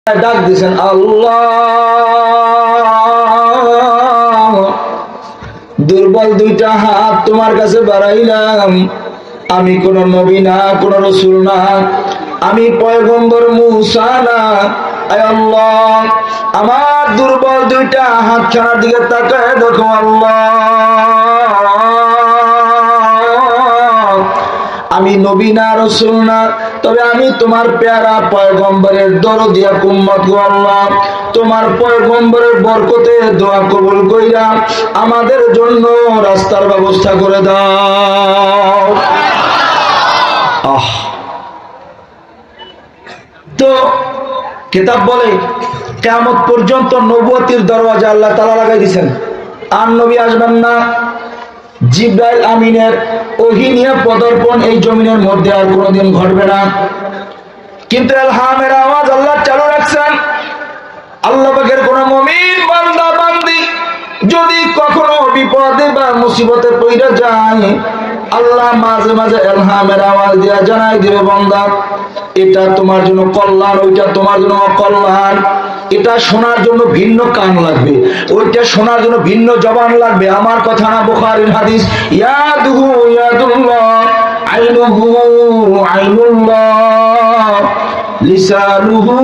ডাক দিয়েছেন আল্লাহ, দুর্বল দুইটা হাত তোমার কাছে বাড়াইলাম। আমি কোন নবী না, কোন রাসূল না, আমি পয়গম্বর মুসা না। আয় আল্লাহ, আমার দুর্বল দুইটা হাত ছাড়ার দিকে তাকায় দেখো আল্লাহ, আমি নবী না, রাসূল না, তবে আমি তোমার পেয়ারা পয়গম্বরের দরদিয়া উম্মত গো আল্লাহ, তোমার পয়গম্বরের বরকতে দোয়া কবুল কইরা আমাদের জন্য রাস্তার ব্যবস্থা করে দাও। তো কিতাব বলে কিয়ামত পর্যন্ত নবুয়তির দরওয়াজা আল্লাহ তাআলা লাগাই দিবেন, আর নবী আসবেন না। জিবরাইল আমিনের ওহী নিয়ে পদার্পণ এই জমিনের মধ্যে আর কোনোদিন ঘটবে না। কিন্তু ইলহামের আওয়াজ আল্লাহ চালু রাখছেন। আল্লাহ পাকের কোন মুমিন বান্দা বান্দি যদি কখনো বিপদে বা মুসিবতে পড়ে যায়, আল্লাহ মাঝে মাঝে ইলহামের আওয়াজ দিয়া জানাই দিবে, বান্দা এটা তোমার জন্য কল্যাণ, ওইটা তোমার জন্য অকল্যাণ। এটা শোনার জন্য ভিন্ন কান লাগবে, ওইটা শোনার জন্য ভিন্ন জবান লাগবে। আমার কথা না, বুখারীর হাদিস, ইয়াদুহু ইয়াদুল্লাহ, আইনুহু আইনুল্লাহ, লিসানুহু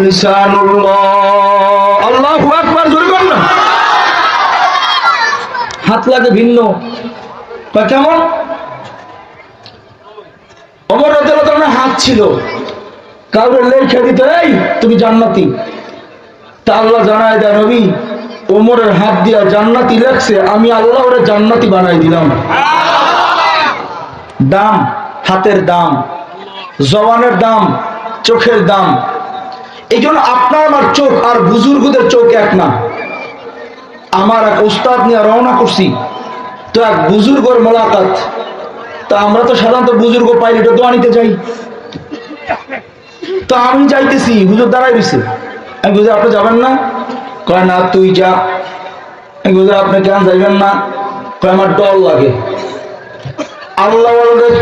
লিসানুল্লাহ। আল্লাহু আকবার, জোরে বল না। হাত লাগে ভিন্ন, কেমন? ওমর রাদিয়াল্লাহু তাআলার হাত ছিল, কাউরে লেখা দিতে, এই তুমি জান্নাতি। তা আল্লাহ জানায় দেয়, নবী ওমরের হাত দিয়া জান্নাতি লেখছে, আমি আল্লাহ ওরে জান্নাতি বানাই দিলাম। দাম, হাতের দাম, জবানের দাম, চোখের দাম। এই জন্য আপনার আমার চোখ আর বুজুর্গদের চোখ এক না। আমার এক উস্তাদ নিয়ে রওনা করছি, তো এক বুজুর্গর মোলাকাত। তা আমরা তো সাধারণত বুজুর্গ পাইলে তো দোয়া নিতে যাই। তো আমি যাইতেছি, হুজুর দাঁড়াই দিছে। আমি বুঝি আপনি যাবেন না? কয় না, তুই যা। আমি বুঝি আপনি কেন যাইবেন না? কয় আমার ডর লাগে। আল্লাহ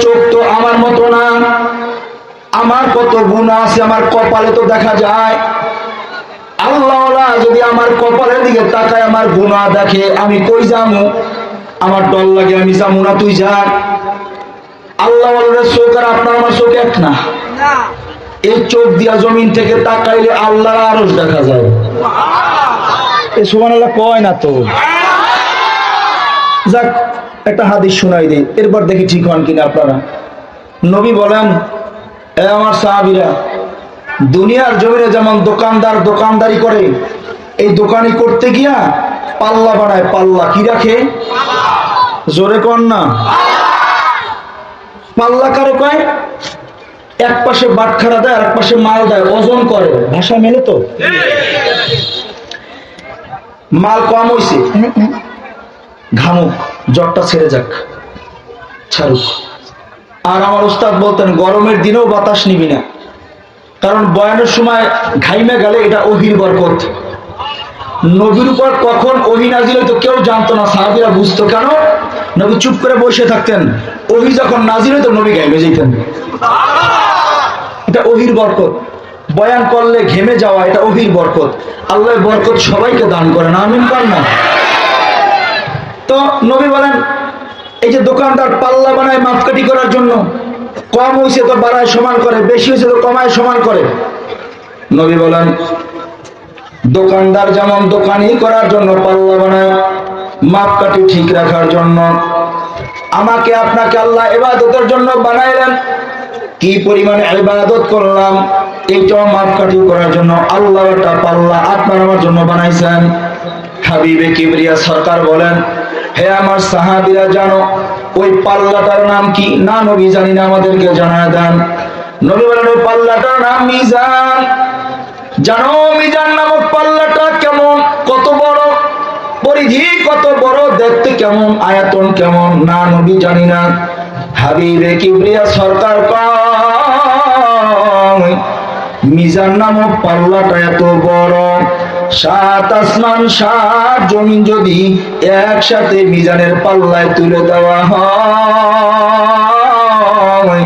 চোখ তো আমার মতো না, আমার কত গুনাহ আছে আমার কপালে তো দেখা যায়। আল্লাহ যদি আমার কপালের দিকে তাকায় আমার গুনাহ দেখে, আমি কই যামু? আমার ডর লাগে, আমি যামু না, তুই যা। আল্লাহ চোখ আর আপনার আমার চোখ এক না। এই চোখ দিয়া জমিন থেকে তাকাইলে আল্লাহর আরশ দেখা যায়। এই সুবহানাল্লাহ কয় না তো। যাক, একটা হাদিস শুনাই দিই, এরপর দেখি ঠিক হন কিনা আপনারা। নবী বলেন, এ আমার সাহাবীরা, দুনিয়ার জমিনে যেমন দোকানদার দোকানদারি করে, এই দোকানি করতে গিয়া পাল্লা বানায়। পাল্লা কি রাখে? জোরে কর না। পাল্লা কারে কয়? এক পাশে বাটখারা দেয়, আর এক পাশে মাল দেয়, ওজন করে। ভাষা মেলে তো? মাল কম হইছে, ঘামুক, জ্বরটা ছেড়ে যাক, ছাড়ুক। আর আমার উস্তাদ বলতেন, গরমের দিনেও বাতাস নিবি না, কারণ বয়ানের সময় ঘাইমে গেলে এটা ওহীর বরকত। নবীর উপর কখন ওহী নাজিল হইতো কেউ জানতো না, সাহাবীরা বুঝতো। কেন? নবী চুপ করে বসে থাকতেন, ওহী যখন নাজিল হইতো নবী ঘাইমে যেতেন। এটা ওহীর বরকত। বয়ান করলে ঘেমে যাওয়া, এটা ওহীর বরকত। আল্লাহ বরকত সবাইকে দান করেন, আমিন কর না। তো নবী বলেন, এই যে দোকানদার পাল্লা বানায় মাপকাঠি করার জন্য, কম হয়েছে তো বাড়ায় সমান করে, বেশি হয়েছে তো কমায় সমান করে। নবী বলেন, দোকানদার যেমন দোকানি করার জন্য পাল্লা বানায়, মাপকাঠি ঠিক রাখার জন্য, আমাকে আপনাকে আল্লাহ ইবাদতের জন্য বানাইলেন। কি পরিমাণে ইবাদত করলাম, এইটাও মাপকাঠি করার জন্য আল্লাহ একটা পাল্লা আপনার আমার জন্য বানাইছেন। হাবিবে কিবরিয়া সরকার বলেন, হে আমার সাহাবীরা, জানো ওই পাল্লাটার নাম কি? না নবী জানি না, আমাদেরকে জানায় দেন। নবী বলেন, ওই পাল্লাটার নাম মিজান। জানো মিজান নামক পাল্লাটা কেমন, কত বড়, পরিধি কত বড়, দেখতে কেমন, আয়তন কেমন? না নবী জানি না। হাবিবে কিবরিয়া সরকার কয়, মিজান নামক পাল্লাটা এত বড়, 7 আসমান 7 জমিন যদি একসাথে মিজানের পাল্লায় তুলে দেওয়া হয়,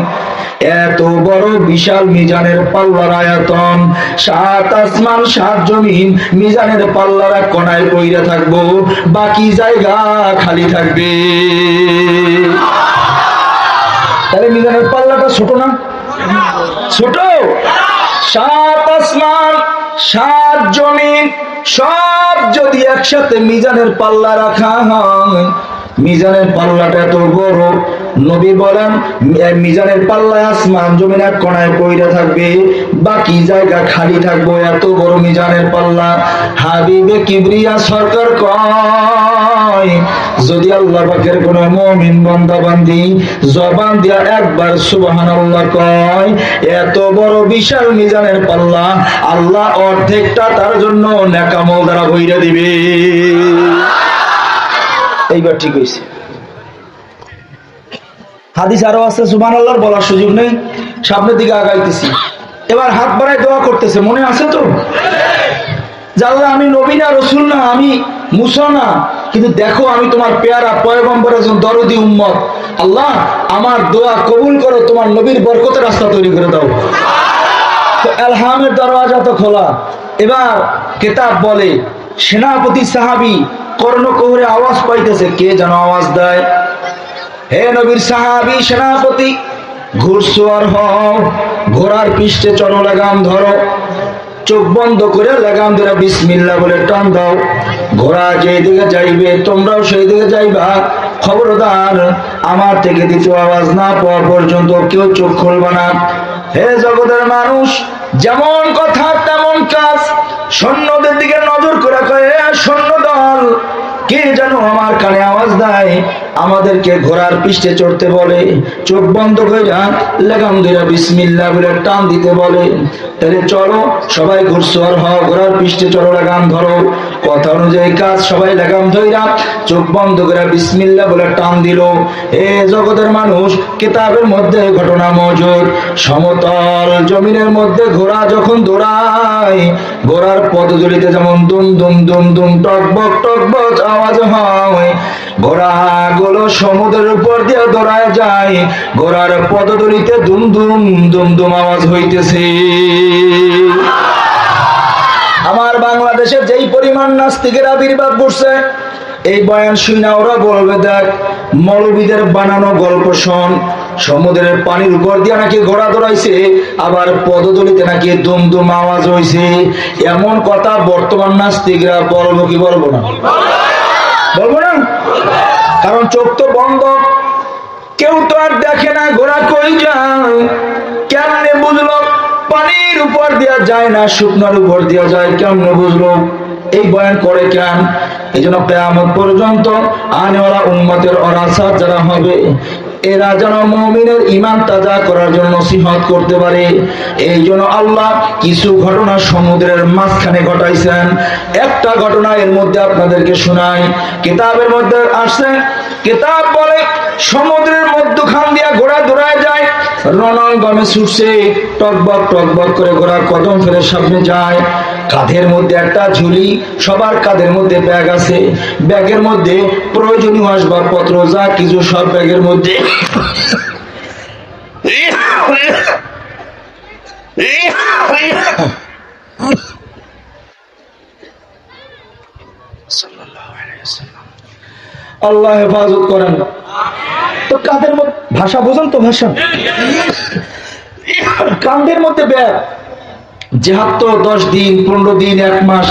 এত বড় বিশাল মিজানের পাল্লার আয়তন, 7 আসমান 7 জমিন মিজানের পাল্লার এক কোণায় পইরা থাকবো, বাকি জায়গা খালি থাকবে। তাহলে মিজানের পাল্লাটা ছোট না? ছোট। 7 আসমান 7 জমিন সব যদি একসাথে মিজানের পাল্লা রাখা হয়, মিজানের পাল্লাটা এত বড়, নবী বলেন মিজানের পাল্লায় আসমান জমিন এক কোণায় পইরা থাকবে, বাকি জায়গা খালি থাকবো, এত বড় মিজানের পাল্লা। হাবিবে কিবরিয়া সরকার কয়, যদি আল্লাহ পাকের কোন মুমিন বান্দা বান্দি জবান দিয়া একবার সুবহানাল্লাহ কয়, এত বড় বিশাল মিজানের পাল্লা আল্লাহ অর্ধেকটা তার জন্য নেকামল দ্বারা ভইরা দিবে। এইবার ঠিক হয়েছে। হাদিস আরো আছে, সুবহানাল্লাহর বলার সুযোগ নেই, সামনের দিকে আগাইতেছি। এবার হাত বাড়ায় দোয়া করতেছে, মনে আছে তো? আল্লাহ আমি নবী না, রাসূল না, আমি মুসা না, কিন্তু দেখো আমি তোমার পেয়ারা পয়গম্বর, একজন দরদি উম্মত। আল্লাহ আমার দোয়া কবুল করো, তোমার নবীর বরকতের রাস্তা তৈরি করে দাও। তো ইলহামের দরওয়াজা তো খোলা। এবার কিতাব বলে সেনাপতি সাহাবী কর্ণকুহরে আওয়াজ পাইতেছে, কে যেন আওয়াজ দেয়, হে নবীর সাহাবী সেনাপতি, ঘোড়সওয়ার হও, ঘোড়ার পৃষ্ঠে চড়ো, লাগাম ধরো, চোখ বন্ধ করে লাগাম ধরে বিসমিল্লাহ বলে টান দাও, ঘোড়া যেই দিকে যাইবে তোমরাও সেই দিকে যাইবা, খবরদার আমার থেকে দ্বিতীয় আওয়াজ না পাওয়া পর্যন্ত কেউ চোখ খুলবে না। হে জগতের মানুষ, যেমন কথা তেমন কাজ। সৈন্যদের দিকে নজর করে কয়ে, সৈন্য দল, কে যেন আমার কানে আওয়াজ দেয়, আমাদেরকে ঘোড়ার পৃষ্ঠে চড়তে বলে, চোখ বন্ধ করে লাগাম ধরে বিসমিল্লাহ বলে টান দিতে বলে। তাহলে চলো সবাই ঘোড়সওয়ার হও, ঘোড়ার পৃষ্ঠে চড়ো, লাগাম ধরো। কথা অনুযায়ী কাজ, সবাই লাগাম ধইরা চোখ বন্ধ করে বিসমিল্লাহ বলে টান দিল। এ জগতের মানুষ, কিতাবের মধ্যে ঘটনা মজুদ। সমতল জমিনের মধ্যে ঘোড়া যখন দৌড়ায়, ঘোড়ার পদজলিতে যেমন দুম দুম দুম দুম টকবক টকবক আওয়াজ হয়, ঘোড়াগুলো সমুদ্রের উপর দিয়ে দৌড়ায় যায়, ঘোড়ার পদদলিতে দুম দুম দুম দুম আওয়াজ হইতেছে। আমার বাংলাদেশে যেই পরিমাণ নাস্তিকের আবির্ভাব ঘটছে, এই বয়ান শুনে ওরা বলবে, দেখ মৌলবীদের বানানো গল্প শোন, সমুদ্রের পানির উপর দিয়ে নাকি ঘোড়া দৌড়াইছে, আবার পদদলিতে নাকি দুম দুম আওয়াজ হইছে। এমন কথা বর্তমান নাস্তিকরা বলবো কি বলবো না? বলবো না, কারণ চোখ তো বন্ধ, কেউ তো আর দেখে না ঘোড়া কই যায়। কেমনে বুঝলো? পানির উপর দিয়া যায় না, শুকনার উপর দিয়া যায়, কেমনে বুঝলো? এই বয়ান করে কেন? এই জন্য কিয়ামত পর্যন্ত আনেওয়ালা উম্মতের ওরাসাত যারা হবে, এরা যেন মুমিনের ঈমান তাজা করার জন্য নসিহত করতে পারে। এই জন্য আল্লাহ কিছু ঘটনা সমুদ্রের মাঝখানে ঘটাইছেন। একটা ঘটনা এর মধ্যে আপনাদেরকে শোনাই, কিতাবের মধ্যে আসছে। কিতাব বলে সমুদ্রের মধ্যখান দিয়া ঘোড়া দৌড়ায় যায়, রণাঙ্গমে ছুটছে, টকবক টকবক করে ঘোড়া কদম ফেলে সামনে যায়। কাঁধের মধ্যে একটা ঝুলি, সবার কাঁধের মধ্যে ব্যাগ আছে, ব্যাগের মধ্যে প্রয়োজনীয় আসবাবপত্র যা কিছু সব ব্যাগের মধ্যে। আল্লাহ হেফাজত করেন। তো কাঁধের মধ্যে, ভাষা বোঝেন তো? ভাষা, কাঁধের মধ্যে ব্যাগ, জেহাদ তো 10 দিন 15 দিন 1 মাস,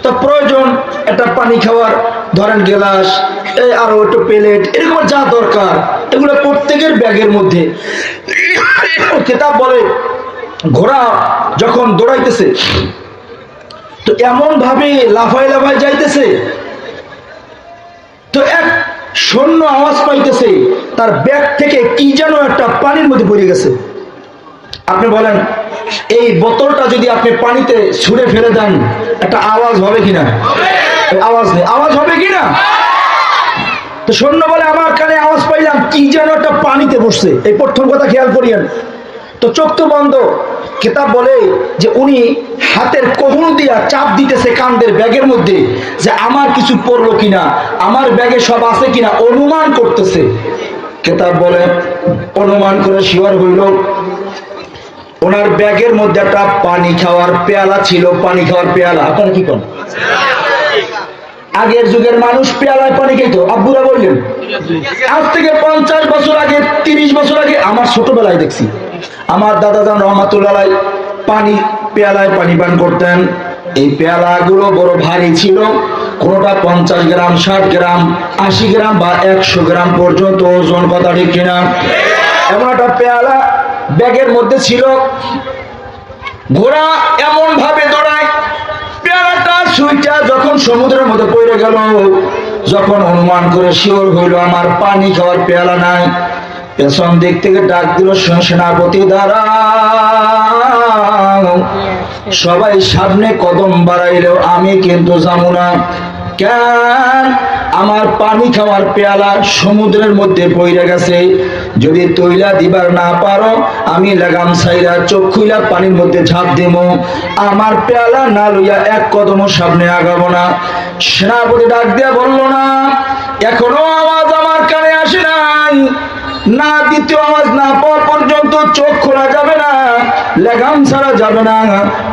তো প্রয়োজন একটা পানি খাওয়ার, ধরেন গ্লাস, আরো একটু প্লেট, এরকম যা দরকার এগুলো প্রত্যেকের ব্যাগের মধ্যে। কিতাব বলে ঘোড়া যখন দৌড়াইতেছে, তো এমন ভাবে লাফায় লাফায় যাইতেছে, তো এক সৈন্য আওয়াজ পাইতেছে তার ব্যাগ থেকে কি যেন একটা পানির মধ্যে পড়ে গেছে। আপনি বলেন, এই বোতলটা যদি আপনি পানিতে ছুঁড়ে ফেলে দেন, একটা আওয়াজ হবে কিনা? আওয়াজ নেই, আওয়াজ হবে কিনা? তো সৈন্য বলে আমার কানে আওয়াজ পাইলাম কি যেন একটা পানিতে বসছে। এই প্রথম কথা খেয়াল করিয়েন। তো চোখ তো বন্ধ। কিতাব বলে যে উনি হাতের কহুল দিয়া চাপ দিতেছে কান্দের ব্যাগের মধ্যে, যে আমার কিছু পড়লো কিনা, আমার ব্যাগে সব আছে কিনা, অনুমান করতেছে। কিতাব বলে অনুমান করে শিওর হইল ওনার ব্যাগের মধ্যে একটা পানি খাওয়ার পেয়ালা ছিল, পানি খাওয়ার পেয়ালা। আপনারা কি করেন? আগের যুগের মানুষ পেয়ালায় পানি খেত। আব্বুরা বললেন আজ থেকে 50 বছর আগে, 30 বছর আগে আমার ছোটবেলায় দেখছি আমার দাদা জান রহমাতুল্লাহ পানি পেয়ালায় পানি পান করতেন। এই পেয়ালাগুলো বড় ভারী ছিল, কোনোটা 50 গ্রাম, 60 গ্রাম, 80 গ্রাম বা 100 গ্রাম পর্যন্ত ওজন। কথা ঠিক কিনা? এমন একটা পেয়ালা ব্যাগের মধ্যে ছিল। ঘোড়া এমন ভাবে দৌড়ায়, পেয়ালাটা সুইটা যখন সমুদ্রের মধ্যে পড়ে গেল, যখন অনুমান করে শিওর হইল আমার পানি খাওয়ার পেয়ালা নাই, পেছন দিক থেকে ডাক দিল, সেনাপতি দাঁড়াও। সবাই সামনে কদম বাড়াইলেও আমি কিন্তু যাবো না। কেন? আমার পানি খাওয়ার পেয়ালা সমুদ্রের মধ্যে পড়ে গেছে, যদি তৈলা দিবার না পারো আমি লাগাম ছাইরা চোখ খুইলা পানির মধ্যে ঝাঁপ দেব, আমার পেয়ালা না লইয়া এক কদম সামনে আগাবো না। সেনাপতি ডাক দিয়া বলল, না এখনো আওয়াজ আমার কানে আসে নাই, না দ্বিতীয় আওয়াজ না পাওয়া পর্যন্ত চোখ খোলা যাবে না, লাগাম ছাড়া যাবে না,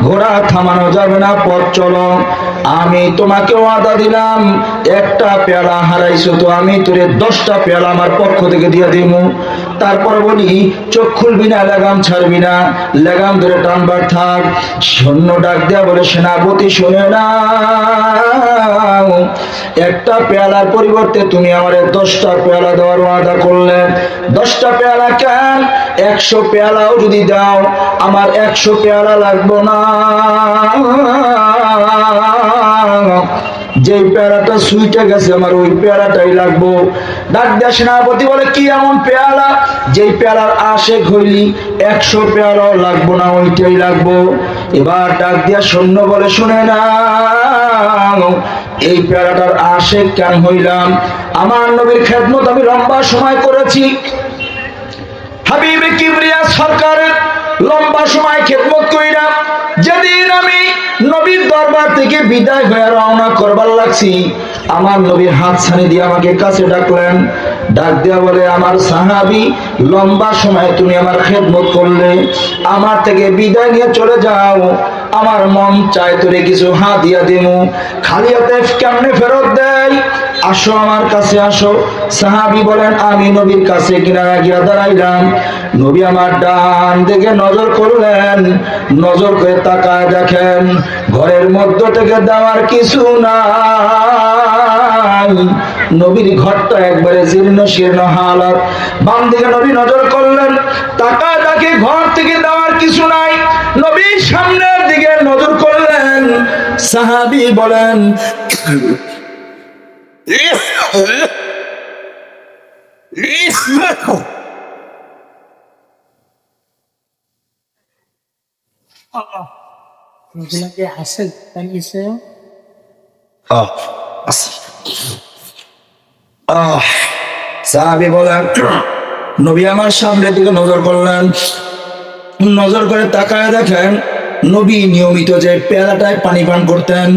ঘোড়া থামানো যাবে না, পথ চলো। আমি তোমাকে ওয়াদা দিলাম, একটা পেয়ালা হারাইছো তো আমি তোরে 10টা পেয়ালা আমার পক্ষ থেকে দিয়ে দিব। তারপর বলি চোখ খুলবি না, লাগাম ছাড়বি না, লাগাম ধরে টানবার থাক। সৈন্য ডাক দেয়া বলে, সেনাপতি শুনে না, একটা পেয়ালার পরিবর্তে তুমি আমার 10টা পেয়ালা দেওয়ার ওয়াদা করলে। 10টা পেয়ালা কেন? 100 পেয়ালাও যদি দাও আমার 100 পেয়ালা লাগবো না, যে পেয়ালাটা সুইটে গেছে আমার ওই পেয়ালাটাই লাগবো। ডাক দেয়া সেনাপতি বলে, কি এমন পেয়ালা যেই পেয়ালার আশেক হইলি 100 পেয়ালাও লাগবো না, ওইটাই লাগবো। এবার ডাক দিয়া সৈন্য বলে, শুনে না, এই পেয়ালাটার আশেক কেন হইলাম? আমার নবীর খেদমত আমি লম্বা সময় করেছি, হাবিবে কিবরিয়া সরকারের লম্বা সময় খেদমত কইরা যেদিন আমি নবীর দরবার থেকে বিদায় হয়ে রওনা করবার লাগছি, আমার নবীর হাত ছানি দিয়ে আমাকে কাছে ডাকলেন। ডাক দেয়া বলে, আমার সাহাবী, লম্বা সময় তুমি আমার খেদমত করলে, আমার থেকে বিদায় নিয়ে চলে যাও, আমার মন চায় তোরে কিছু হাদিয়া দেবো, খালি হাতে কেমনে ফেরত দেয়? আসো আমার কাছে আসো। সাহাবী বলেন, আমি নবীর কাছে কিনারা গিয়া দাঁড়াইলাম। নবী আমার ডান দিকে নজর করলেন, নজর করে তাকায় দেখেন ঘরের মধ্য থেকে দেওয়ার কিছু নাই। নবীর ঘরটা একবারে জীর্ণ শীর্ণ হালত। বাম দিকে নবী নজর করলেন, তাকায় দেখে ঘর থেকে দেওয়ার কিছু নাই। নবীর সামনের দিকে নজর করলেন। সাহাবী বলেন, সাহাবী বলেন, নবী আমার সামনের দিকে নজর করলেন, নজর করে তাকায় দেখেন নবী নিয়মিত যে পেয়ালাটায় পানি পান করতেন,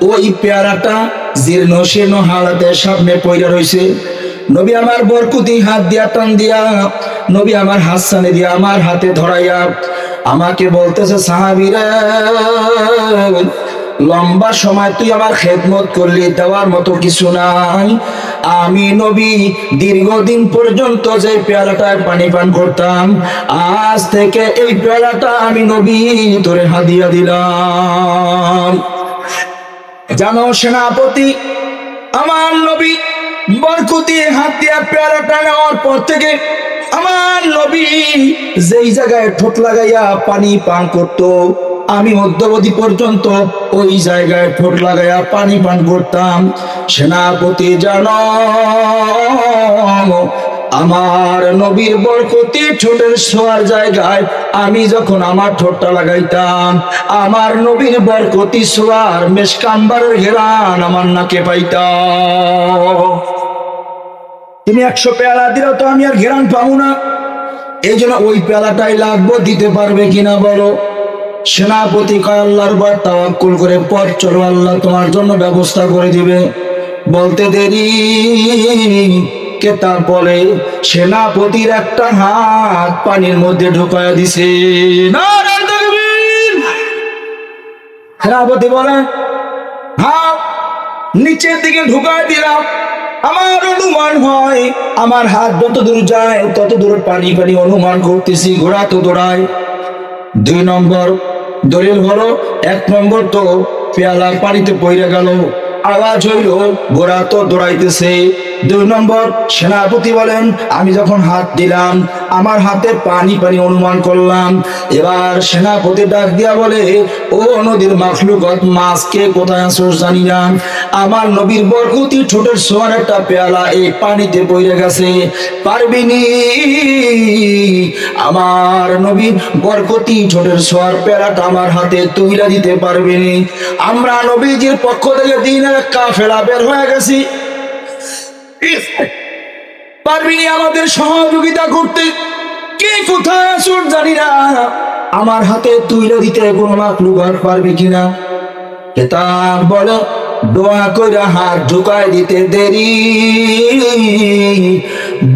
ওই পেয়ালাটা জীর্ণ শীর্ণ হালাতে সামনে পড়ে রয়েছে। নবী আমার বরকুতি হাত দিয়া টান দিয়া, নবী আমার হাত ছানি দিয়া আমার হাতে ধরাইয়া আমাকে বলতেছে, সাহাবীরা লম্বা সময় তুই আমার খেদমত করলি, দেওয়ার মতো কিছু নাই। আমি নবী দীর্ঘদিন পর্যন্ত যে পেয়ালাটায় পানি পান করতাম, আজ থেকে এই পেয়ালাটা আমি নবী তোরে হাদিয়া দিলাম। জানো সেনাপতি, আমার নবী বরকতি হাত দিয়া পেয়ালাটা নেওয়ার পর থেকে আমার নবী যেই জায়গায় ঠোঁট লাগাইয়া পানি পান করত, আমি মধ্যবধি পর্যন্ত ওই জায়গায় ঠোঁট লাগাইয়া পানি পান করতাম। সেনাপতি জানো, আমার নবীর বরকতি ঠোঁটের ছোঁয়ার জায়গায় আমি যখন আমার ঠোঁটটা লাগাইতাম, আমার নবীর বরকতি ছোঁয়ার মেশকাম্বারের ঘেরান আমার নাকে পাইতাম। তুমি 100 পেয়ালা দিলেও তো আমি আর ঘেরান পাবো না, এই জন্য ওই পেয়ালাটাই লাগবো, দিতে পারবে কিনা বলো? সেনাপতি কয়, আল্লাহর উপর তাওয়াক্কুল করে পথ চলো, আল্লাহ তোমার জন্য ব্যবস্থা করে দিবে। বলতে দেরি কেতাব বলে সেনাপতির একটা হাত পানির মধ্যে ঢুকায়া দিছে। নারায়ে তাকবীর। সেনাপতি বলে হাত নিচের দিকে ঢুকায় দিলাম, আমার অনুমান হয় আমার হাত যত দূর যায় তত দূর পানি পানি অনুমান করতেছি, ঘোড়া তো দৌড়ায়। 2 নম্বর দলিল হলো, 1 নম্বর তো পেয়ালা পানিতে পড়ে গেল, আওয়াজ হইল, ঘোড়া তো দৌড়াইতেছে। 2 নম্বর সেনাপতি বলেন আমি যখন হাত দিলাম আমার হাতে পানি পানি অনুমান করলাম। এবার সেনাপতি ডাক দিয়া বলে ও নদীর মাখলুকত, মাছকে কোথায় আসোস জানি না, আমার নবীর বরকতি ঠোঁটের ছোঁয়ার একটা পেয়ালা এই পানিতে পড়ে গেছে, পারবিনি আমার নবীর বরকতি ঠোঁটের ছোঁয়ার পেয়ালাটা আমার হাতে তুইলা দিতে পারবিনি? আমরা নবীজির পক্ষ থেকে দিনের কাফেলা বের হয়ে গেছি, পারবিনি আমাদের সহযোগিতা করতে? কে কোথায় আসুন জানি না, আমার হাতে তুইলা দিতে কোনো মাখলুকাত পারবে কিনা? কেতাব বলে দোয়া কইরা হাত ঢুকায় দিতে দেরি,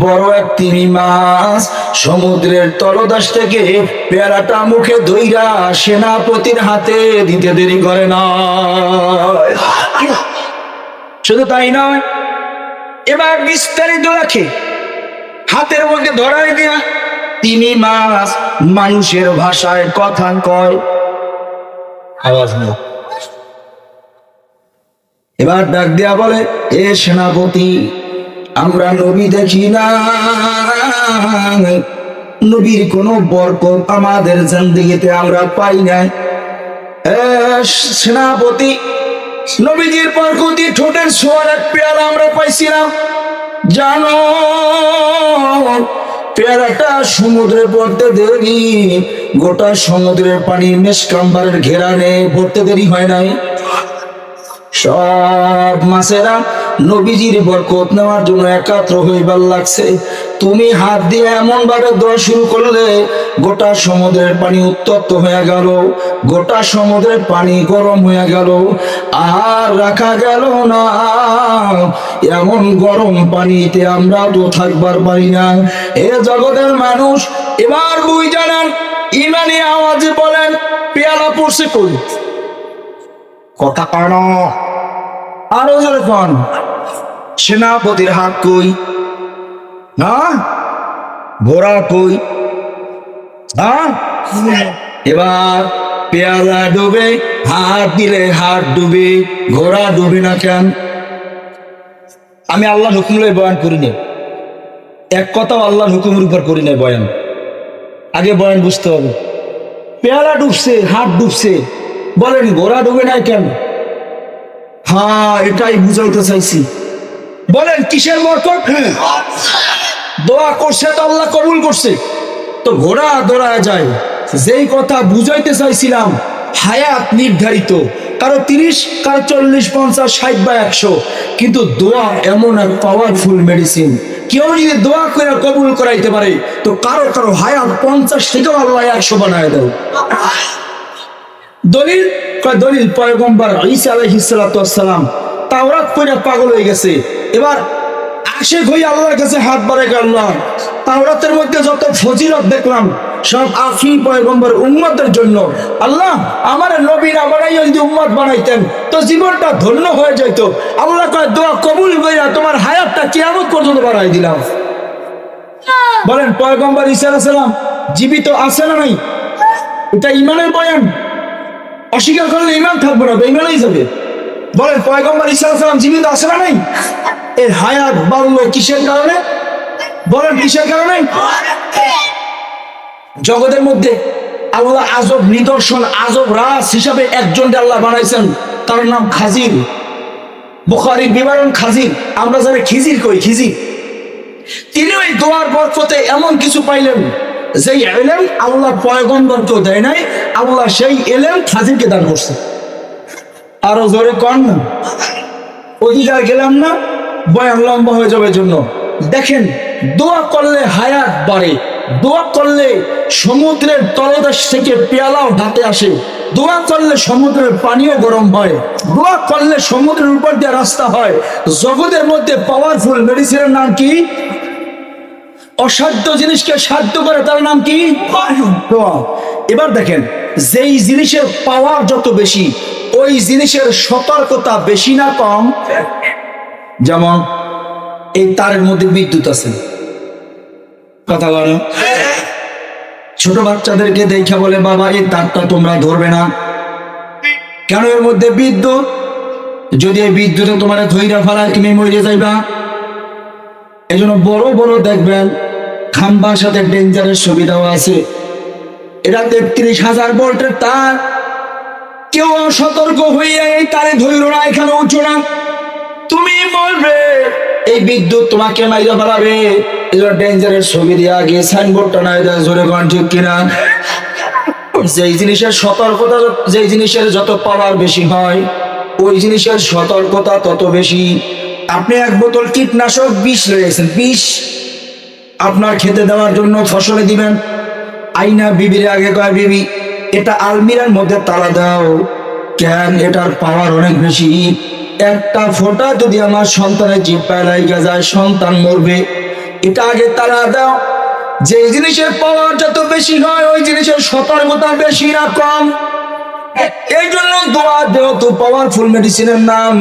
বড় এক তিমি মাছ সমুদ্রের তলদেশ থেকে পেয়ালাটা মুখে ধইরা সেনাপতির হাতে দিতে দেরি করে না। শুধু তাই নয়, এবার বিস্তারিত রাখে হাতের মধ্যে ধরাই দিয়া তিমি মাছ মানুষের ভাষায় কথা কয়, আওয়াজ নেই। এবার ডাক দেয়া বলে এ সেনাপতি, আমরা নবী দেখি না, নবীর কোন বরকত আমাদের জিন্দেগিতে আমরা পাই নাই। সেনাপতি, নবীজির বরকতি ঠোঁটের ছোঁয়ার এক পেয়ালা আমরা পাইছিলাম, জানো পেয়ালাটা সমুদ্রে পড়তে দেরি, গোটা সমুদ্রের পানি মেশকাম্বারের ঘেরানে পড়তে দেরি হয় নাই। সব মাছেরা নবীজির বরকত নেওয়ার জন্য একাত্র হইবার লাগছে, তুমি হাত দিয়ে এমন ভাবে দোয়া শুরু করলে গোটা সমুদ্রের পানি উত্তপ্ত হয়ে গেল, গোটা সমুদ্রের পানি গরম হয়ে গেল, আর রাখা গেল না। এমন গরম পানিতে আমরা তো থাকবার পারি না। এ জগতের মানুষ এবার বুঝ জানান, ইমানি আওয়াজে বলেন পেয়ালা পড়ছে কই? কথা কান আরো জোরে কন, সেনাপতির হাত কই? না ঘোড়া কই? এবার পেয়ালা ডুবে, হাত দিলে হাত ডুবে, ঘোড়া ডুবে না কেন? আমি আল্লাহর হুকুম লয়ে বয়ান করি না, এক কথাও আল্লাহর হুকুমের উপর করি না বয়ান। আগে বয়ান বুঝতে হবে। পেয়ালা ডুবছে, হাত ডুবছে, বলেন ঘোড়া ডুবে নাই কেন? হ্যাঁ এটাই বুঝাইতে চাইছি। বলেন কিসের বরকত? দোয়া করছে তো আল্লাহ কবুল করছে, তো ঘোড়া দৌড়ায় যায়। যেই কথা বুঝাইতে চাইছিলাম, হায়াত নির্ধারিত, কারো 30, কারো 40, 50, 60 বা 100, কিন্তু দোয়া এমন এক পাওয়ারফুল মেডিসিন, কেউ যদি দোয়া করে কবুল করাইতে পারে তো কারো কারো হায়াত 50 থেকেও আল্লাহ 100 বানায় দেয়। দলিল দলিল পয়গম্বর ঈসা আলাইহিস সালাতু ওয়াস সালাম তাওরাত পড়ে পাগল হয়ে গেছে, এবার আশিক হয়ে আল্লাহর কাছে হাত বাড়ায় আল্লাহ, তাওরাতের মধ্যে যত ফজিলত দেখলাম সব আখির পয়গম্বর উম্মতের জন্য। আল্লাহ আমার নবী না বানাইয়া যদি উম্মত বানাইতেন তো জীবনটা ধন্য হয়ে যেত। আল্লাহ কয় দোয়া কবুল কইরা তোমার হায়াতটা কিয়ামত পর্যন্ত বাড়াই দিলাম। বলেন পয়গম্বর ঈসা আলাইহিস সালাম জীবিত আছে না নাই? এটা ঈমানের বয়ান, অস্বীকার করলে ঈমান থাকবে না, বেঈমানই যাবে। বলেন পয়গম্বর ঈসা আলাইহিস সালাম জীবিত আছে না নাই? এর হায়াত বাড়লো কিসের কারণে? বলেন কিসের কারণে? জগতের মধ্যে আল্লাহ আজব নিদর্শন, আজব রাস হিসাবে একজনকে আল্লাহ বানাইছেন, তার নাম খাজির। বুখারীর বিবরণ খাজির, আমরা যারা খিজির কই, খিজির। তিনি ওই দোয়ার বরকতে এমন কিছু পাইলেন যেই ইলম আল্লাহ পয়গম্বরকেও দেয় নাই, আল্লাহ সেই ইলম খাজিরকে দান করছে। আরো জোরে কন না, অধিকার গেলাম না, বয়ান লম্বা হয়ে যাবে জন্য। দেখেন দোয়া করলে হায়াত বাড়ে, দোয়া করলে সমুদ্রের তলদেশ থেকে পেয়ালাও হাতে আসে, দোয়া করলে সমুদ্রের পানিও গরম হয়, দোয়া করলে সমুদ্রের উপর দিয়ে রাস্তা হয়। জগতের মধ্যে পাওয়ারফুল মেডিসিনের নাম কি? অসাধ্য জিনিসকে সাধ্য করে, তার নাম কি? দোয়া। এবার দেখেন, যেই জিনিসের পাওয়ার যত বেশি ওই জিনিসের সতর্কতা বেশি না কম? যেমন এই তারের মধ্যে বিদ্যুৎ আছে, কথা বলো, ছোট বাচ্চাদেরকে দেখা বলে বাবা এই তারটা তোমরা ধরবে না, কেন? এর মধ্যে বিদ্যুৎ, যদি এই বিদ্যুতে তোমার ধৈর্য ফেলায় তুমি মরে যাইবা। এই জন্য বড় বড় দেখবেন খাম্বার সাথে ডেঞ্জারের সুবিধাও আছে। এটা 33,000 ভোল্টের তার, কেউ সতর্ক হইয়া এই তারে ধৈর্য না, এখানে উঁচু না, তুমি মরবে, এই বিদ্যুৎ তোমাকে মাইরা ফেলাবে। এই জন্য ডেঞ্জারের ছবি দিয়ে আগে সাইনবোর্ডটা নাই দেয়, জোরে কোন ঠিক কিনা? যেই জিনিসের সতর্কতা, যেই জিনিসের যত পাওয়ার বেশি হয় ওই জিনিসের সতর্কতা তত বেশি। আপনি এক বোতল কীটনাশক বিষ রয়েছেন, বিষ আপনার খেতে দেওয়ার জন্য ফসলে দিবেন, আইনা বিবির আগে কয় বিবি এটা আলমিরার মধ্যে তালা দাও, কেন? এটার পাওয়ার অনেক বেশি, একটা ফোঁটা যদি আমার সন্তানের জিহ্বায় লাগা যায় সন্তান মরবে, এটা আগে তালা দাও। যে জিনিসের পাওয়ার যত বেশি হয় ওই জিনিসের সতর্কতা বেশি না কম? এই জন্য দোয়া যেহেতু পাওয়ারফুল মেডিসিনের নাম,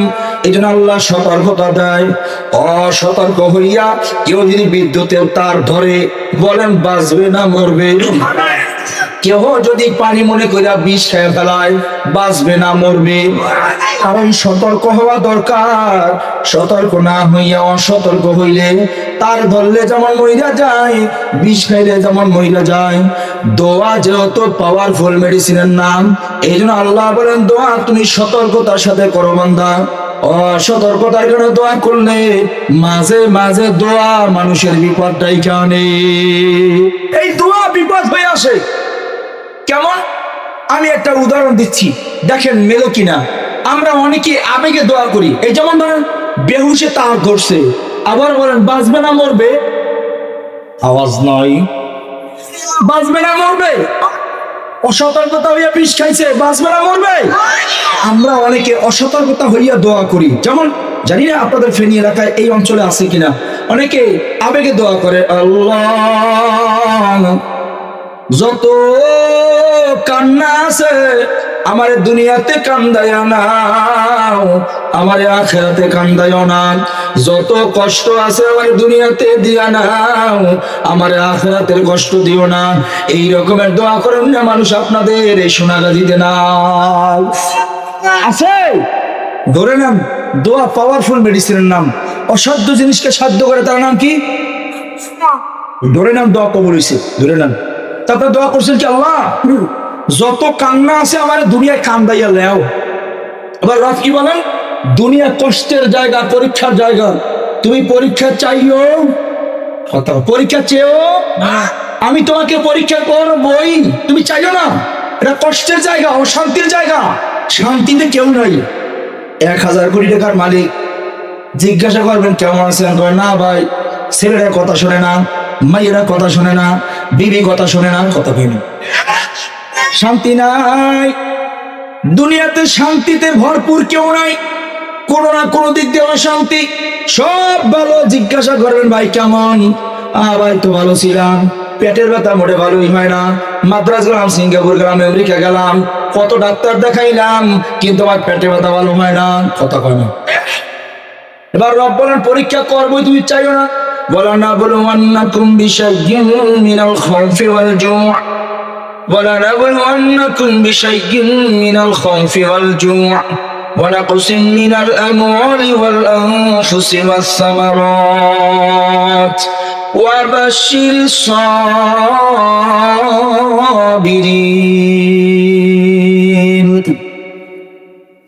এই জন্য আল্লাহ সতর্কতা দেয়। অসতর্ক হইয়া কেউ যদি বিদ্যুতের তার ধরে, বলেন বাঁচবে না মরবে? কেহ যদি পানি মনে করিয়া বিষ খেয়ে ফেলায়, বাঁচবে না মরবে? কারণ সতর্ক হওয়া দরকার। সতর্ক না হইয়া অসতর্ক হইলে তার ধরলে যেমন মইরা যায়, বিষ খাইলে যেমন মইরা যায়। দোয়া যেহেতু পাওয়ারফুল মেডিসিনের নাম, এই জন্য আল্লাহ বলেন দোয়া তুমি সতর্কতার সাথে করো বান্দা। অসতর্কতার জন্য দোয়া করলে মাঝে মাঝে দোয়া মানুষের বিপদটাই কানে, এই দোয়া বিপদ হয়ে আসে। কেমন? আমি একটা উদাহরণ দিচ্ছি, দেখেন মেলো কিনা। আমরা অনেকে আবেগে দোয়া করি, এই যেমন ধরেন বেহুশে তার ধরছে, আবার বলেন বাঁচবে না মরবে? আওয়াজ নয়, বাঁচবে না মরবে? অসতর্কতা হইয়া বিষ খাইছে, বাঁচবে না মরবে? আমরা অনেকে অসতর্কতা হইয়া দোয়া করি, যেমন জানি না আপনাদের ফেনী এলাকায় এই অঞ্চলে আছে কিনা, অনেকে আবেগে দোয়া করে আল্লাহ যত কান্না আছে আমারে দুনিয়াতে কান্দাইয়া নাও, আমারে আখিরাতে কান্দাইও না। যত কষ্ট আছে আমার দুনিয়াতে দিয়া নাও, আমারে আখিরাতের কষ্ট দিও না। এই রকমের দোয়া করেন না মানুষ আপনাদের এই সোনাগাজীতে না আছে। ধরে নেন দোয়া পাওয়ারফুল মেডিসিনের নাম, অসাধ্য জিনিসকে সাধ্য করে, তার নাম কি? ধরে নেন দোয়া কবুল হইছে, ধরে নেন। তারপরে দোয়া করছেন কি আল্লাহ যত কান্না আছে আমার দুনিয়ায় কান্দাইয়া লেও। এবার রব কি বলেন? দুনিয়া কষ্টের জায়গা, পরীক্ষার জায়গা, তুমি পরীক্ষা চাইও, পরীক্ষা চেয়েও আমি তোমাকে পরীক্ষা করবই, তুমি চাইও না। এটা কষ্টের জায়গা, অশান্তির জায়গা, শান্তিতে কেউ নাই। 1,000 কোটি টাকার মালিক, জিজ্ঞাসা করবেন কেমন আছেন, না ভাই ছেলেরা কথা শোনে না, মাইয়েরা কথা শোনে না, বিবি কথা শোনে না, কথা কইনি, শান্তি নাই। দুনিয়াতে শান্তিতে ভরপুর কেউ নাই, কোনো না কোনো দিক দিয়ে অশান্তি, সব ভালো। জিজ্ঞাসা করবেন ভাই কেমন, ভাই তো ভালো ছিলাম, পেটের ব্যথা মোটে ভালোই হয় না, মাদ্রাজ গেলাম, সিঙ্গাপুর গেলাম, আমেরিকা গেলাম, কত ডাক্তার দেখাইলাম, কিন্তু আমার পেটে ব্যথা ভালো হয় না, কথা কয় না। এবার রব বলেন পরীক্ষা করবো, তুমি চাইও না। বলা না বলো আন্নাকুম বিশাইয়্যিন মিনাল খাউফি ওয়াল জু' ওয়ালা নাবলুওয়ান্নাকুম বিশাইয়্যিন মিনাল খাউফি ওয়াল জু' ওয়া নাকসিম মিনাল আমওয়ালি ওয়াল আনফুসি ওয়াস সামারাত ওয়া বাশশিরিস সাবিরিন।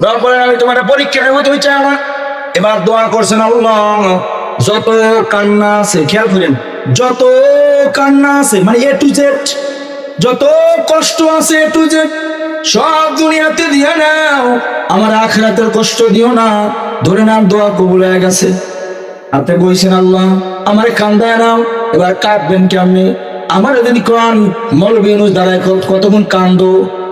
রব বলেন আমি তোমার পরীক্ষা নেব, তুমি চাও না। এবার দোয়া করছেন আল্লাহ যত কান্না আছে, খেয়াল করেন, যত কান্না আছে মানে এ টু জেড, যত কষ্ট আছে এ টু জেড সব দুনিয়াতে দিয়ে নাও, আমার আখিরাতের কষ্ট দিও না। ধরে নাও দোয়া কবুল হয়ে গেছে। আপনি বলছেন আল্লাহ আমারে কান্দায় নাও, এবার কাঁদবেন কেমনে? আমার যদি কোন মৌলবী ইউনূস দাঁড়ায় কতক্ষণ কান্দো,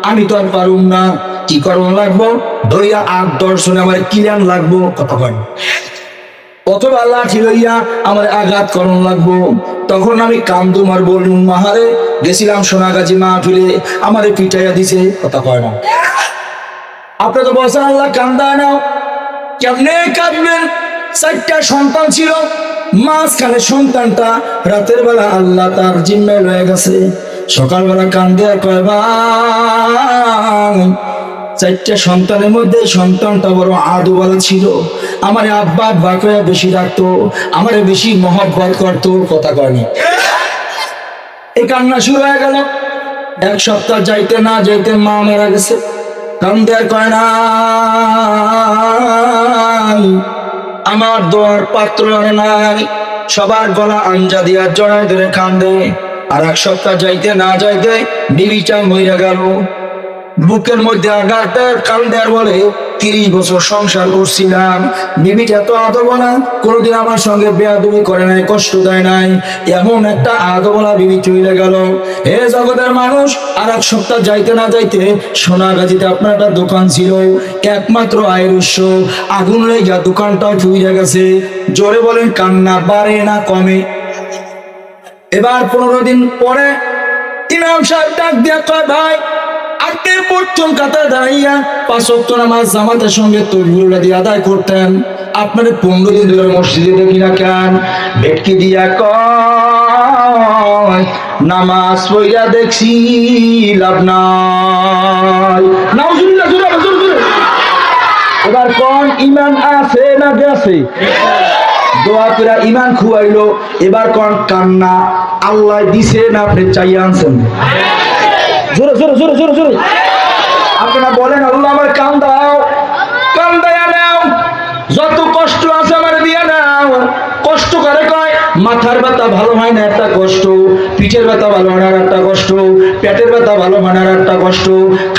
আমি তো আর পারুম না, কি করণ লাগবো, ধরিয়া 8-10 জনে আমার কিলান লাগবো, কথা কয় অথবা লাঠি লইয়া আমার আঘাত করণ লাগবো। তখন আমি কান্দুম আর বললুম, মাহারে গেছিলাম সোনাগাজী মাহফিলে, আমারে পিটাইয়া দিছে, কথা কয় না। আপনি তো বলছেন আল্লাহ কান্দায় নাও, কেমনে কাঁদবেন? 4টা সন্তান ছিল, মাঝখানে সন্তানটা রাতের বেলা আল্লাহ তার জিম্মায় লয়ে গেছে। সকালবেলা কান্দে আর কয়, ভাই 4টা সন্তানের মধ্যে সন্তানটা বড় আদুওয়ালা ছিল, আমারে আব্বা আব্বা করে বেশি ডাকতো, আমারে বেশি মহব্বত করতো, কথা কয়নি। এই কান্না শুরু হয়ে গেল। 1 সপ্তাহ যাইতে না যাইতে মা মারা গেছে। কান্দে আর কয় না, আমার দোয়ার পাত্র নাই। সবার গলা আঞ্জা দিয়া জড়ায় ধরে কান্দে। আর 1 সপ্তাহ যাইতে না যাইতে বিবিটা মইরা গেল। বুকের মধ্যে আঘাতে কান্দে আর বলে, 30 বছর সংসার করছিলাম, বিবিটা তো আদবনা, কোনোদিন আমার সঙ্গে বেয়াদবি করে নাই, কষ্ট দেয় নাই, এমন একটা আদবনা বিবি চলে গেল। হে জগতের মানুষ, আর 1 সপ্তাহ যাইতে না যাইতে সোনাগাজীতে আপনার একটা দোকান ছিল, একমাত্র আয়ের উৎস, আগুন লেগে দোকানটাও চুইরা গেছে। জোরে বলেন, কান্না বাড়ে না কমে? এবার 15 দিন পরে ইমাম সাহেব ডাক দিয়া কয়, ভাই আপনি প্রথম কাতারে দাঁড়াইয়া 5 ওয়াক্ত নামাজ জামাতের সঙ্গে তাকবীর দিয়ে আদায় করতেন, আপনার 15 দিন ধরে মসজিদে দেখি না কেন? ভেটকি দিয়া কয়, নামাজ পড়িয়া দেখছি লাভ নাই। নাউজুবিল্লাহ, জোরে জোরে। এবার কোন ইমান আছে না গেছে? দোয়া করে ইমান খুয়াইলো। এবার কোন কান্না আল্লাহ দিছে না আপনি চাইয়া আনছেন? জোরে জোরে জোরে জোরে জোরে আপনারা বলেন, আল্লাহ আমার কান্দাও, কান্দাইয়া নাও, যত কষ্ট আছে আমার দিয়া নাও। কষ্ট করে কয়, মাথার ব্যথা ভালো হয় না একটা কষ্ট, পিঠের ব্যথা ভালো হয় না একটা কষ্ট, পেটের ব্যথা ভালো হয় না একটা কষ্ট,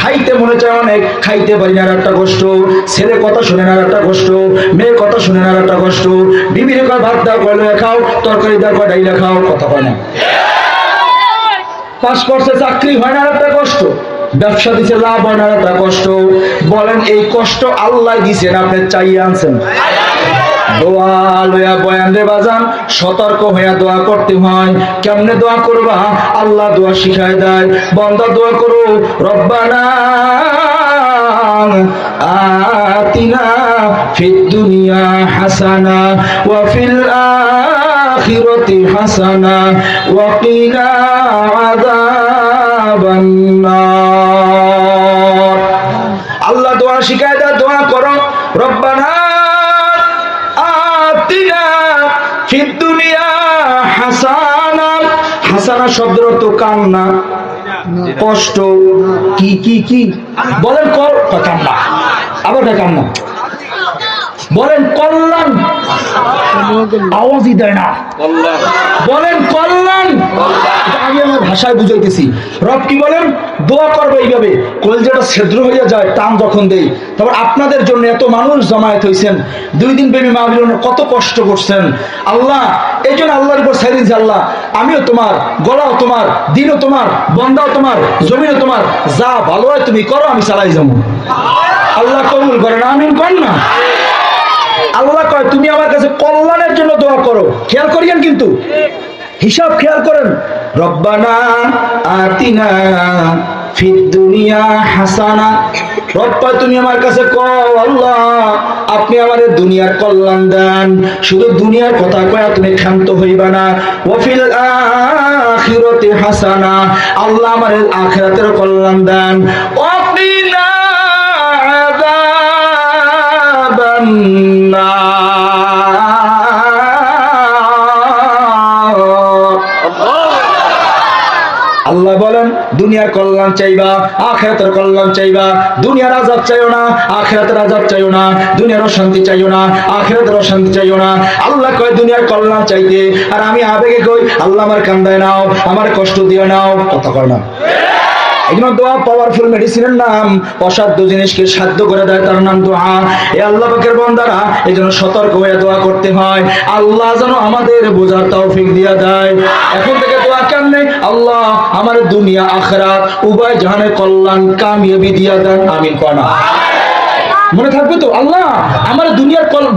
খাইতে মনে চায় অনেক, খাইতে পারি না একটা কষ্ট, ছেলে কথা শুনে না একটা কষ্ট, মেয়ে কথা শুনে না একটা কষ্ট, বিবির কয় ভাত দাও, কয়লা খাও, তরকারি দাও, কয় ডাইলা খাও, কথা হয় না। পাস করছে, চাকরি হয় না একটা কষ্ট, ব্যবসা দিছে, লাভ হয় না একটা কষ্ট। বলেন, এই কষ্ট আল্লাহ দিছেন, আপনি চাইয়ে আনছেন? দোয়া লইয়া বয়ান রে বাজান, সতর্ক হইয়া দোয়া করতে হয়। কেমনে দোয়া করবা? আল্লাহ দোয়া শিখায় দেয়। বান্দা দোয়া করো, রব্বানা আতিনা ফিদ দুনিয়া হাসানা ওয়া ফিল আখিরাতি হাসানা ওয়া কিনা আযাবান নার। আল্লাহ দোয়া শিখায় দেয়, দোয়া করো, রব্বানা আতিনা ফিদ দুনিয়া হাসানা। হাসানা শব্দের অর্থ কান্না, কষ্ট, কি কি কি বলেন? কান্না, আবার কান্না। বলেন কল্যাণ, আওয়াজই দেয় না। বলেন কল্যাণ, আমি আমার ভাষায় বুঝাইতেছি। রব কি বলেন? দোয়া করবে এইভাবে, কলজাটা ছিদ্র হইয়া যায় টান যখন দেই। তারপর আপনাদের জন্য এত মানুষ জমায়েত হয়েছেন, 2 দিন ব্যাপী মাহফিল, কত কষ্ট করছেন। আল্লাহ এই জন্য আল্লাহর উপর ছেড়ে দিয়েছে, আল্লাহ আমিও তোমার, গলাও তোমার, দিনও তোমার, বন্দাও তোমার, জমিনও তোমার, যা ভালো হয় তুমি করো, আমি চালাই যাবো। আল্লাহ কবুল করেন, আমিন করেন না? আল্লাহ কয়, তুমি আমার কাছে কল্যাণের জন্য দোয়া করো। খেয়াল করিয়েন, কিন্তু হিসাব খেয়াল করেন। রব্বানা আতিনা ফিদ দুনিয়া হাসানা। রব্বা তুমি আমার কাছে কও, আল্লাহ আপনি আমাদের দুনিয়ার কল্যাণ দেন। শুধু দুনিয়ার কথা কয়া তুমি ক্ষান্ত হইবা না। ওয়া ফিল আখিরাতি হাসানা, আল্লাহ আমাদের আখিরাতের কল্যাণ দেন। ওয়া কিনা আযাবান নার। আল্লাহ বলেন, দুনিয়ার কল্যাণ চাইবা, আখিরাতের কল্যাণ চাইবা। দুনিয়ার আযাব চাইও না, আখিরাতের আযাব চাইও না। দুনিয়ার অশান্তি চাইও না, আখিরাতের অশান্তি চাইও না। আল্লাহ কয় দুনিয়ার কল্যাণ চাইতে, আর আমি আবেগে কই, আল্লাহ আমার কান্দায় নাও, আমার কষ্ট দিয়ে নাও, কথা কয় না। এই জন্য দোয়া পাওয়ারফুল মেডিসিনের নাম, অসাধ্য জিনিসকে সাধ্য করে দেয়, তার নাম দোয়া। এ আল্লাহ পাকের বান্দারা, এই জন্য সতর্ক হয়ে দোয়া করতে হয়। আল্লাহ যেন আমাদের বোঝার তৌফিক দিয়া দেয়। এখন থেকে দোয়া কেন বলেন নাই আল্লাহ আমার দুনিয়া আখিরাত উভয় জাহানের কল্যাণ কামিয়াবি দিয়া দেন, আমিন কনা। মনে থাকবে তো? আল্লাহ আমার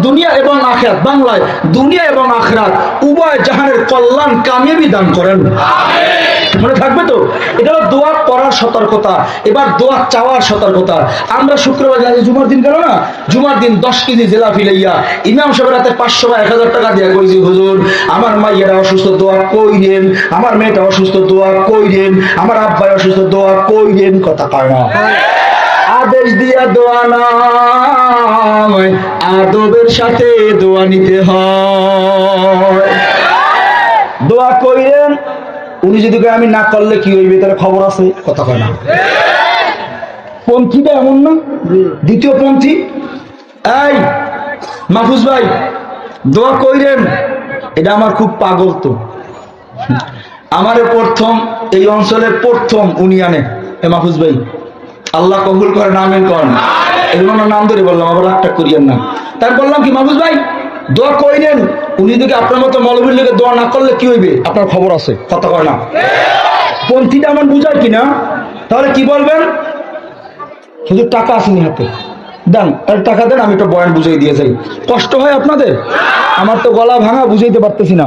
দুনিয়া এবং আখিরাত, বাংলায় দুনিয়া এবং আখিরাত উভয় জাহানের কল্যাণ কামিয়াবি দান করেন, মনে থাকবে তো? এটা হলো দোয়া করার সতর্কতা। এবার দোয়া চাওয়ার সতর্কতা। আমরা শুক্রবার জুমার দিন গেল না, জুমার দিন 10 কেজি জিলাপি লইয়া ইমাম সাহেবের হাতে 500 বা 1000 টাকা দিয়া কইছি, হুজুর আমার মাইয়েরা অসুস্থ, দোয়া কইরেন, আমার মেয়েটা অসুস্থ, দোয়া কইরেন, আমার আব্বাই অসুস্থ, দোয়া কইরেন। কথা কয় না, আদেশ দিয়া দোয়া নয়, আদবের সাথে দোয়া নিতে হয়। দোয়া কইরেন, উনি যদি কয় আমি না করলে কি হইবে, তাহলে খবর আছে। কথা কয় না, পন্থীটা এমন না। দ্বিতীয় পন্থী, এই মাহফুজ ভাই দোয়া কইরেন, এটা আমার খুব পাগল তো। আমারে প্রথম এই অঞ্চলের প্রথম উনি আনে, মাহফুজ ভাই আল্লাহ কবুল করেন, আমিন করেন। এগুলো নাম ধরে বললাম, আবার একটা করিয়েন না। তাই বললাম কি মাহফুজ ভাই দোয়া কইরেন, উনি যদি আপনার মতো মৌলবীর লিগে দোয়া না করলে কি হইবে, আপনার খবর আছে। কথা কয় না, পন্থীটা আমার বুঝায় কিনা? তাহলে কি বলবেন, শুধু টাকা আসেনি হাতে, দেন টাকা দেন, আমি একটা বয়ান বুঝাই দিয়ে যাই। কষ্ট হয় আপনাদের? আমার তো গলা ভাঙা, বুঝাইতে পারতেছি না।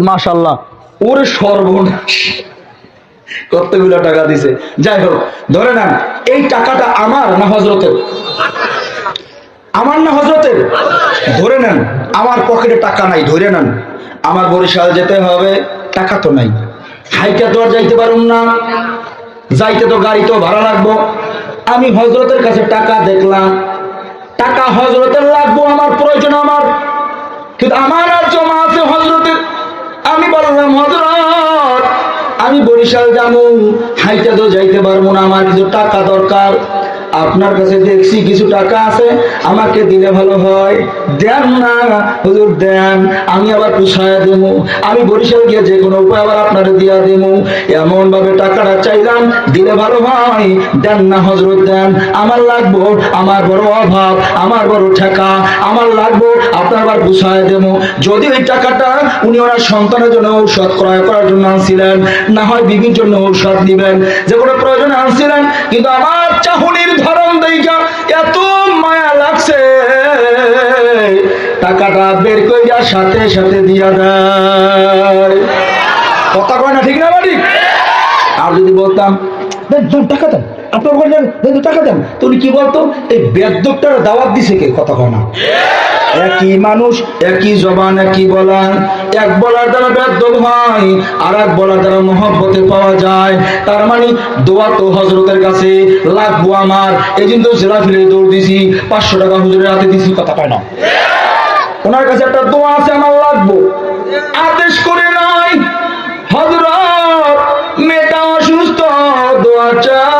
মাশাআল্লাহ, ওরে সর্বনাশ, কতগুলো টাকা দিছে। যাই হোক, ধরে নেন এই টাকাটা আমার না হযরতের? আমার না হযরতের? ধরে নেন আমার পকেটে টাকা নাই, ধরে নেন আমার বরিশাল যেতে হবে, টাকা তো নাই, হাইটা তো আর যাইতে পারুম না, যাইতে তো গাড়ি তো ভাড়া লাগবো। আমি হযরতের কাছে টাকা দেখলাম, টাকা হযরতের লাগবো, আমার প্রয়োজন আমার, কিন্তু আমার আর জমা আছে হযরতের। আমি বললাম হযরত আমি বরিশাল যাবো, হাইটা তো যাইতে পারবো না, আমার কিছু টাকা দরকার, আপনার কাছে দেখছি কিছু টাকা আছে, আমাকে দিলে ভালো হয়, দেন না হুজুর দেন, আমি আবার পুষায় দেবো, আমি বরিশাল গিয়ে যে কোনো উপায় আবার আপনারে দিয়া দেবো। এমন ভাবে টাকাটা চাইলাম, দিলে ভালো হয়, দেন না হযরত দেন, আমার লাগবো, আমার বড় অভাব, আমার বড় ঠেকা, আমার লাগবো, আপনার আবার পুষায় দেবো। যদি ওই টাকাটা উনি ওনার সন্তানের জন্য ঔষধ ক্রয় করার জন্য আনছিলেন, না হয় বিবির জন্য ঔষধ দিবেন, যে কোনো প্রয়োজনে আনছিলেন, কিন্তু আমার চাহুনির ধরন দেখা এত মায়া লাগছে, টাকাটা বের কইরা সাথে সাথে দিয়া দেয়। কথা কয় না, ঠিক না বাড়ি? আর যদি বলতাম দেন টাকা দেন, আপনার টাকা দেন, তো উনি কি বলতো, এই বেদ্যপটার দাওয়াত দিছে কে? কথা কয় না। একই মানুষ, একই জবান, একই বলার, এক বলার দ্বারা বেদ্যপ হয়, আর এক বলার দ্বারা মহব্বতে পাওয়া যায়। তার মানে দোয়া তো হযরতের কাছে লাগবো আমার, এই জন্য তো জেলা ফিরে দৌড় দিছি, 500 টাকা হুজুরের হাতে দিছি। কথা কয় না, ওনার কাছে একটা দোয়া আছে, আমার লাগবো, আদেশ করে নাই হযরত মেয়েটা অসুস্থ, দোয়া চাই,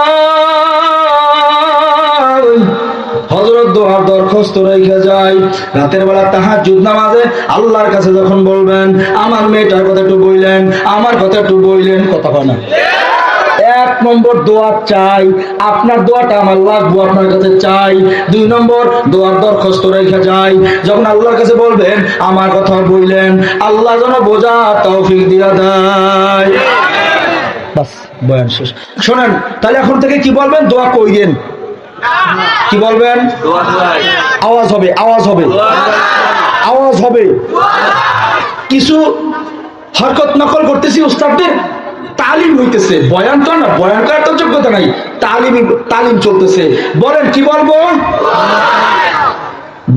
হযরত দোয়ার দরখাস্ত রেখে যায়। রাতের বেলা তাহাজ্জুদ নামাজে আল্লাহর কাছে যখন বলবেন আমার মেয়েটার কথা একটু বললেন, আমার কথা একটু বললেন। কথা হয় না, 1 নম্বর দোয়া চাই, আপনার দোয়াটা আমার লাগবো, আপনার কাছে চাই। 2 নম্বর দোয়ার দরখাস্ত রেখে যায়, যখন আল্লাহর কাছে বলবেন আমার কথা বললেন, আল্লাহ যেন বোঝা তৌফিক দিয়া দেয়। বাস, বয়ান শেষ। শোনেন তাহলে এখন থেকে কি বলবেন, দোয়া কইরেন। কি বলবেন? আওয়াজ হবে, আওয়াজ হবে, আওয়াজ হবে। কিছু হরকত নকল করতেছি, উস্তাদদের তালিম হইতেছে, বয়ান তো না, বয়ান করার তো যোগ্যতা নাই, তালিম চলতেছে। বলেন কি বলবো?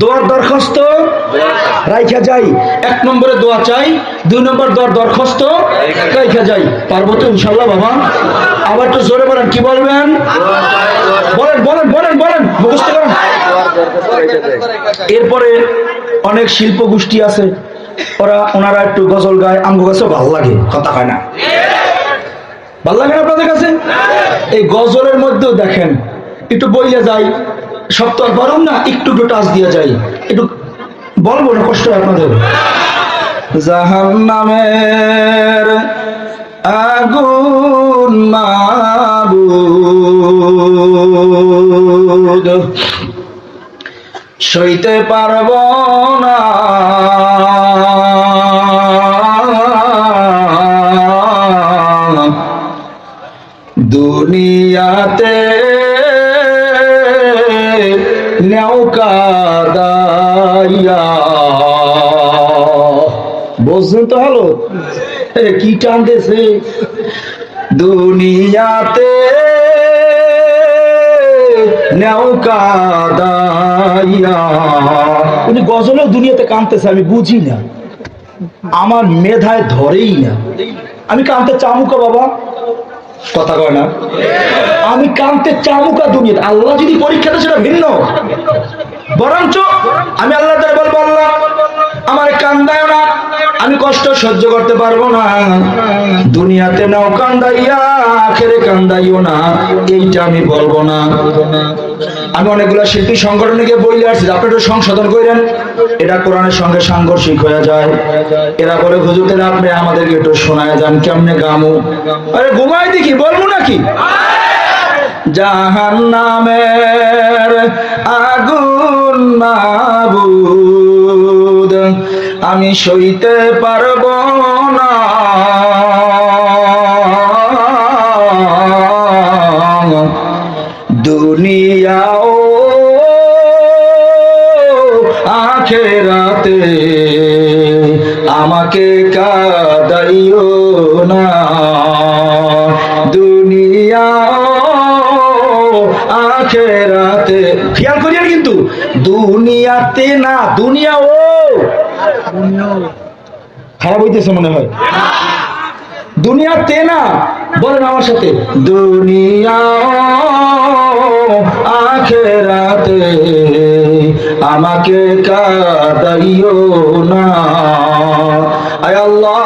দোয়ার দরখাস্ত রাইখা যাই, 1 নম্বরে দোয়া চাই, 2 নম্বর দোয়ার দরখাস্ত রাইখা যাই। পারবো তো ইনশাআল্লাহ বাবা? আবার একটু জোরে বলেন, কি বলবেন? বলেন বলেন বলেন বলেন, মুখস্থ করেন। এরপরে অনেক শিল্প গোষ্ঠী আছে, ওনারা একটু গজল গায়, আমগো কাছে ভালো লাগে। কথা হয় না, ভালো লাগে না আপনাদের কাছে? এই গজলের মধ্যেও দেখেন একটু বইলে যাই, সব তো আর পারুন না, একটু একটু টাচ দিয়ে যাই, একটু বলবো না, কষ্ট হয় আপনাদের। জাহান্নামের আগুন মাবুদ সইতে পারবো না, দুনিয়াতে নৌকা দাইয়া, বুঝছেন তো হলো কি টানতেছে? দুনিয়াতে নৌকা দাইয়া, উনি গজলেও দুনিয়াতে কাঁদতেছে, আমি বুঝি না, আমার মেধায় ধরেই না। আমি কাঁদতে চামুকা বাবা, কথা কয় না, আমি কাঁদতে চামুকা দুনিয়াতে। আল্লাহ যদি পরীক্ষাতে সেটা ভিন্ন, বরঞ্চ আমি আল্লাহ তাআলা বলবো, আল্লাহ আমার কান্দায় না, আমি কষ্ট সহ্য করতে পারবো না, দুনিয়াতে নাও কান্দাইয়া আখেরে কান্দাইও না, এইটা আমি বলবো না। আমি অনেকগুলা শিল্পী সংগঠনকে বলে আসছি, আপনি একটু সংশোধন করেন, এটা কোরআনের সঙ্গে সাংঘর্ষিক হয়ে যায়। এরা বলে হুজুর তাহলে আপনি আমাদেরকে একটু শোনায় যান, কেমনে গামু? আরে ঘুমাই দেখি, বলবো নাকি? জাহান্নামের আগুন মাবুদ আমি সইতে পারবো না, দুনিয়াও আখেরাতে আমাকে কাঁদাইও না, দুনিয়াও আখেরাতে। খেয়াল করিয়েন কিন্তু, দুনিয়াতে না, দুনিয়াও। খারাপ হইতেছে মনে হয়, দুনিয়াতে না, বলেন আমার সাথে, দুনিয়া আখেরাতে আমাকে কাঁদাইও না। আয় আল্লাহ,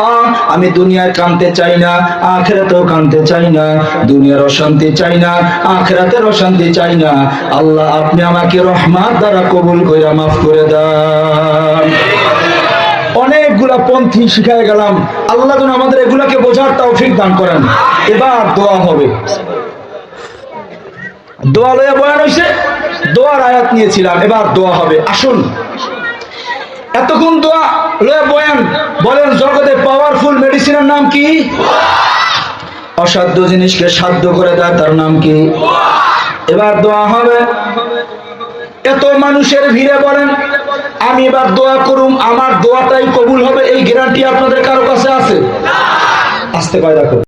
আমি দুনিয়ায় কাঁদতে চাই না, আখেরাতেও কাঁদতে চাই না, দুনিয়ার অশান্তি চাই না, আখেরাতের অশান্তি চাই না। আল্লাহ আপনি আমাকে রহমত দ্বারা কবুল কইরা মাফ করে দেন। অনেকগুলা পন্থী শিখাই গেলাম, আল্লাহ যেন আমাদের এগুলাকে বোঝার তৌফিক দান করেন। এবার দোয়া হবে, দোয়া লইয়া বয়ান হইছে, দোয়ার আয়াত নিয়েছিলাম, এবার দোয়া হবে। আসুন, এতক্ষণ দোয়া লইয়া বয়ান, বলেন জগতে পাওয়ারফুল মেডিসিনের নাম কি? অসাধ্য জিনিসকে সাধ্য করে দেয়, তার নাম কি? এবার দোয়া হবে। এত মানুষের ভিড়ে বলেন আমি এবার দোয়া করুম, আমার দোয়াটাই কবুল হবে, এই গ্যারান্টি আপনাদের কারো কাছে আছে? আসতে পারে, রাখো।